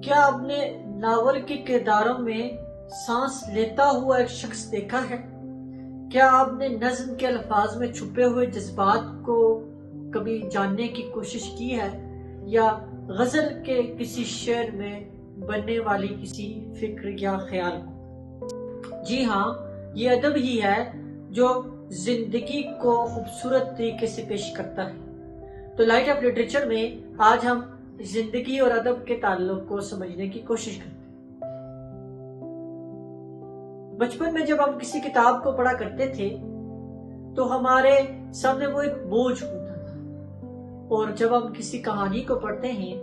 کیا آپ نے ناول کے کرداروں میں سانس لیتا ہوا ایک شخص دیکھا ہے؟ کیا آپ نے نظم کے الفاظ میں چھپے ہوئے جذبات کو کبھی جاننے کی کوشش کی ہے، یا غزل کے کسی شعر میں بننے والی کسی فکر یا خیال کو؟ جی ہاں، یہ ادب ہی ہے جو زندگی کو خوبصورت طریقے سے پیش کرتا ہے۔ تو لائٹ آف لٹریچر میں آج ہم زندگی اور ادب کے تعلق کو سمجھنے کی کوشش کرتے ہیں۔ بچپن میں جب ہم کسی کتاب کو پڑھا کرتے تھے تو ہمارے سامنے وہ ایک بوجھ ہوتا تھا، اور جب ہم کسی کہانی کو پڑھتے ہیں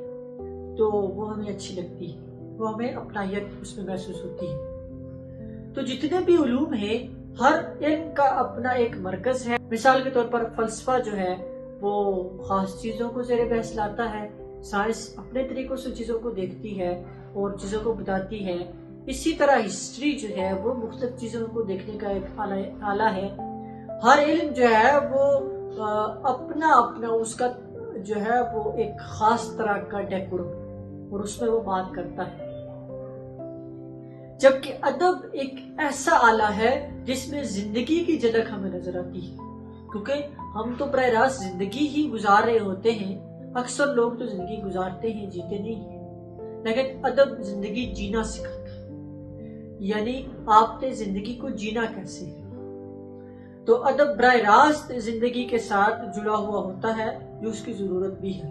تو وہ ہمیں اچھی لگتی ہے، وہ ہمیں اپنائیت اس میں محسوس ہوتی ہے۔ تو جتنے بھی علوم ہیں، ہر علم کا اپنا ایک مرکز ہے۔ مثال کے طور پر فلسفہ جو ہے وہ خاص چیزوں کو زیر بحث لاتا ہے، سائنس اپنے طریقوں سے چیزوں کو دیکھتی ہے اور چیزوں کو بتاتی ہے۔ اسی طرح ہسٹری جو ہے وہ مختلف چیزوں کو دیکھنے کا ایک آلہ ہے۔ ہر علم جو ہے وہ اپنا اس کا جو ہے وہ ایک خاص طرح کا ڈیکورم، اور اس میں وہ بات کرتا ہے۔ جبکہ ادب ایک ایسا آلہ ہے جس میں زندگی کی جھلک ہمیں نظر آتی ہے، کیونکہ ہم تو براہ راست زندگی ہی گزار رہے ہوتے ہیں۔ اکثر لوگ تو زندگی گزارتے ہیں، جیتے نہیں ہیں، لیکن ادب زندگی جینا سکھاتا ہے، یعنی آپ نے زندگی کو جینا کیسے ہے۔ تو ادب براہ راست زندگی کے ساتھ جڑا ہوا ہوتا ہے، جو اس کی ضرورت بھی ہے،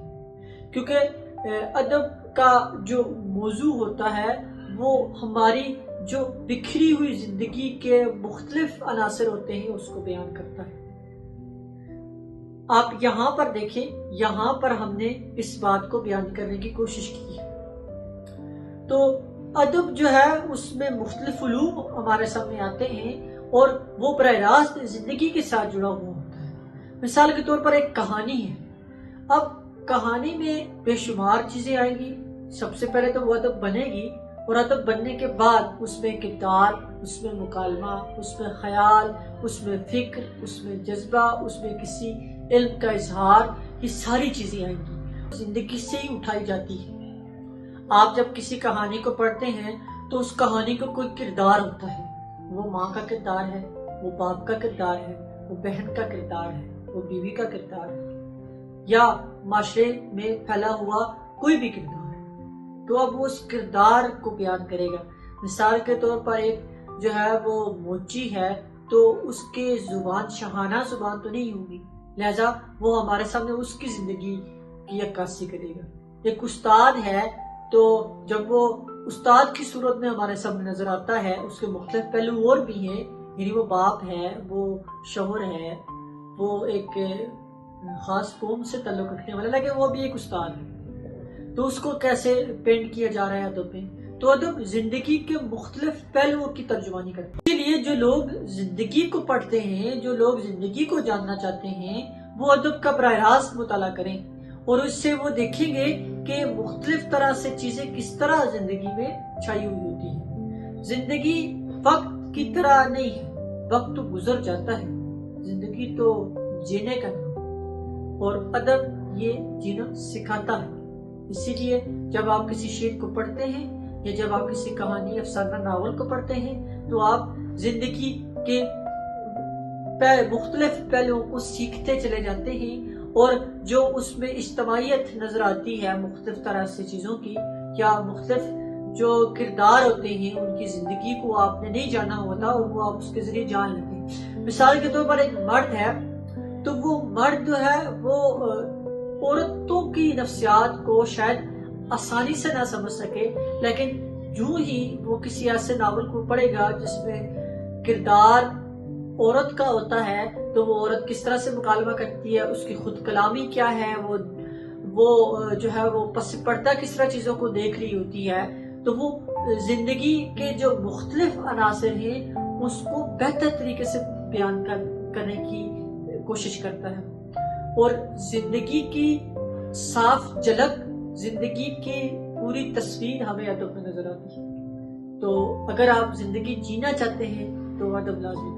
کیونکہ ادب کا جو موضوع ہوتا ہے وہ ہماری جو بکھری ہوئی زندگی کے مختلف عناصر ہوتے ہیں اس کو بیان کرتا ہے۔ آپ یہاں پر دیکھیں، یہاں پر ہم نے اس بات کو بیان کرنے کی کوشش کی ہے۔ تو ادب جو ہے اس میں مختلف علوم ہمارے سامنے آتے ہیں اور وہ براہ راست زندگی کے ساتھ جڑا ہوا ہوتا ہے۔ مثال کے طور پر ایک کہانی ہے۔ اب کہانی میں بے شمار چیزیں آئیں گی۔ سب سے پہلے تو وہ ادب بنے گی، اور ادب بننے کے بعد اس میں کردار، اس میں مکالمہ، اس میں خیال، اس میں فکر، اس میں جذبہ، اس میں کسی علم کا اظہار، یہ ساری چیزیں آئیں گی، زندگی سے ہی اٹھائی جاتی ہے۔ آپ جب کسی کہانی کو پڑھتے ہیں تو اس کہانی کو کوئی کردار ہوتا ہے، وہ ماں کا کردار ہے، وہ باپ کا کردار ہے، وہ بہن کا کردار ہے، وہ بیوی کا کردار ہے، یا معاشرے میں پھیلا ہوا کوئی بھی کردار ہے۔ تو اب وہ اس کردار کو بیان کرے گا۔ مثال کے طور پر ایک جو ہے وہ موچی ہے، تو اس کے زبان شاہانہ زبان تو نہیں ہوگی، لہذا وہ ہمارے سامنے اس کی زندگی کی عکاسی کرے گا۔ ایک استاد ہے، تو جب وہ استاد کی صورت میں ہمارے سامنے نظر آتا ہے، اس کے مختلف پہلو اور بھی ہیں، یعنی وہ باپ ہے، وہ شوہر ہے، وہ ایک خاص قوم سے تعلق رکھنے والا، لیکن وہ بھی ایک استاد ہے۔ تو اس کو کیسے پینٹ کیا جا رہا ہے ادب میں؟ تو ادب زندگی کے مختلف پہلوؤں کی ترجمانی کرتا ہے۔ اس لیے جو لوگ زندگی کو پڑھتے ہیں، جو لوگ زندگی کو جاننا چاہتے ہیں، وہ ادب کا براہ راست مطالعہ کریں، اور اس سے وہ دیکھیں گے کہ مختلف طرح سے چیزیں کس طرح زندگی میں چھائی ہوئی ہوتی ہیں۔ زندگی وقت کی طرح نہیں ہے، وقت تو گزر جاتا ہے، زندگی تو جینے کا نام، اور ادب یہ جینا سکھاتا ہے۔ اسی لیے جب آپ کسی شعر کو پڑھتے ہیں، یا جب آپ کسی کہانی افسانہ ناول کو پڑھتے ہیں، تو آپ زندگی کے مختلف پہلوؤں کو سیکھتے چلے جاتے ہیں، اور جو اس میں اجتماعیت نظر آتی ہے مختلف طرح سے چیزوں کی، یا مختلف جو کردار ہوتے ہیں ان کی زندگی کو آپ نے نہیں جانا ہوتا، اور وہ آپ اس کے ذریعے جان لیتے ہیں۔ مثال کے طور پر ایک مرد ہے، تو وہ مرد جو ہے وہ عورتوں کی نفسیات کو شاید آسانی سے نہ سمجھ سکے، لیکن جو ہی وہ کسی ایسے ناول کو پڑھے گا جس میں کردار عورت کا ہوتا ہے، تو وہ عورت کس طرح سے مکالمہ کرتی ہے، اس کی خود کلامی کیا ہے، وہ جو ہے وہ پس پردہ کس طرح چیزوں کو دیکھ رہی ہوتی ہے، تو وہ زندگی کے جو مختلف عناصر ہیں اس کو بہتر طریقے سے بیان کرنے کی کوشش کرتا ہے، اور زندگی کی صاف جھلک، زندگی کی پوری تصویر ہمیں ادب میں نظر آتی ہے۔ تو اگر آپ زندگی جینا چاہتے ہیں تو ادب لازمی